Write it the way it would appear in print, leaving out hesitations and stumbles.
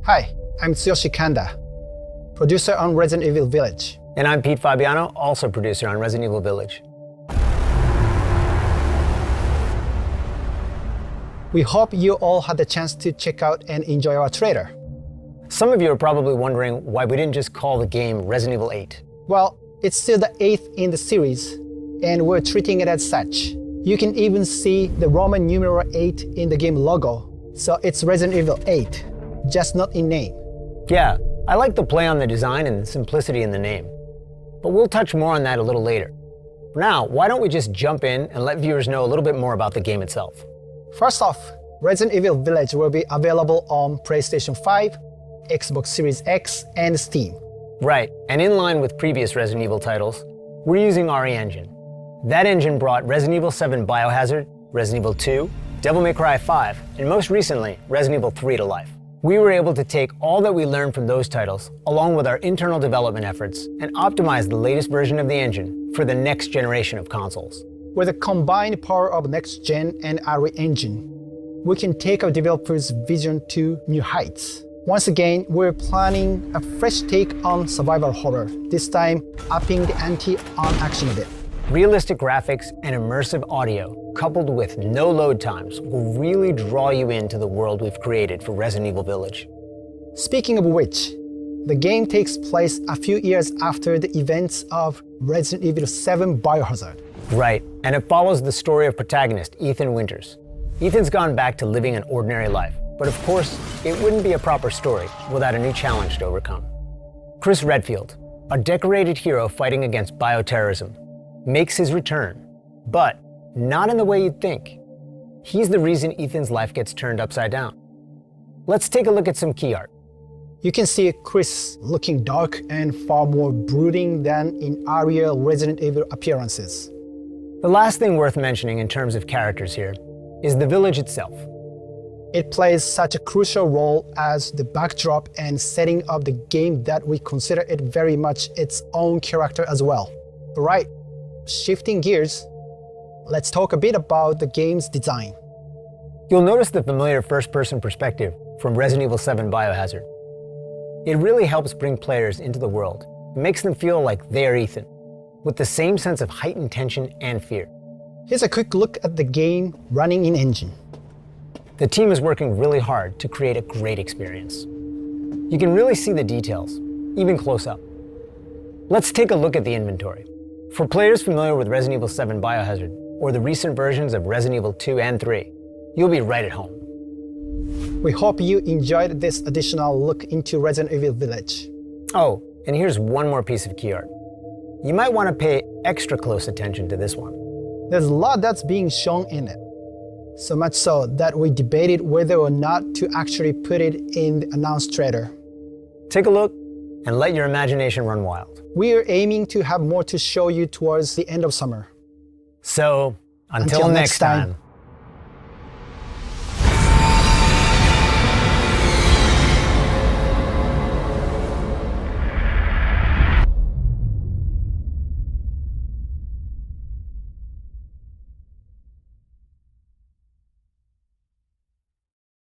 Hi, I'm Tsuyoshi Kanda, producer on Resident Evil Village. And I'm Pete Fabiano, also producer on Resident Evil Village. We hope you all had the chance to check out and enjoy our trailer. Some of you are probably wondering why we didn't just call the game Resident Evil 8. Well, it's still the 8th in the series, and we're treating it as such. You can even see the Roman numeral 8 in the game logo, so it's Resident Evil 8, just not in name. Yeah, I like the play on the design and the simplicity in the name. But we'll touch more on that a little later. For now, why don't we just jump in and let viewers know a little bit more about the game itself. First off, Resident Evil Village will be available on PlayStation 5, Xbox Series X, and Steam. Right, and in line with previous Resident Evil titles, we're using RE Engine. That engine brought Resident Evil 7 Biohazard, Resident Evil 2, Devil May Cry 5, and most recently, Resident Evil 3 to life. We were able to take all that we learned from those titles, along with our internal development efforts, and optimize the latest version of the engine for the next generation of consoles. With the combined power of Next Gen and RE Engine, we can take our developers' vision to new heights. Once again, we're planning a fresh take on survival horror, this time upping the ante on action a bit. Realistic graphics and immersive audio, coupled with no load times, will really draw you into the world we've created for Resident Evil Village. Speaking of which, the game takes place a few years after the events of Resident Evil 7 Biohazard. Right, and it follows the story of protagonist Ethan Winters. Ethan's gone back to living an ordinary life, but of course, it wouldn't be a proper story without a new challenge to overcome. Chris Redfield, a decorated hero fighting against bioterrorism, makes his return, but not in the way you'd think. He's the reason Ethan's life gets turned upside down. Let's take a look at some key art. You can see Chris looking dark and far more brooding than in earlier Resident Evil appearances. The last thing worth mentioning in terms of characters here is the village itself. It plays such a crucial role as the backdrop and setting of the game that we consider it very much its own character as well. Right. Shifting gears, let's talk a bit about the game's design. You'll notice the familiar first-person perspective from Resident Evil 7 Biohazard. It really helps bring players into the world. It makes them feel like they're Ethan, with the same sense of heightened tension and fear. Here's a quick look at the game running in engine. The team is working really hard to create a great experience. You can really see the details, even close up. Let's take a look at the inventory. For players familiar with Resident Evil 7 Biohazard, or the recent versions of Resident Evil 2 and 3, you'll be right at home. We hope you enjoyed this additional look into Resident Evil Village. Oh, and here's one more piece of key art. You might want to pay extra close attention to this one. There's a lot that's being shown in it. So much so that we debated whether or not to actually put it in the announced trailer. Take a look and let your imagination run wild. We are aiming to have more to show you towards the end of summer. So, until next time.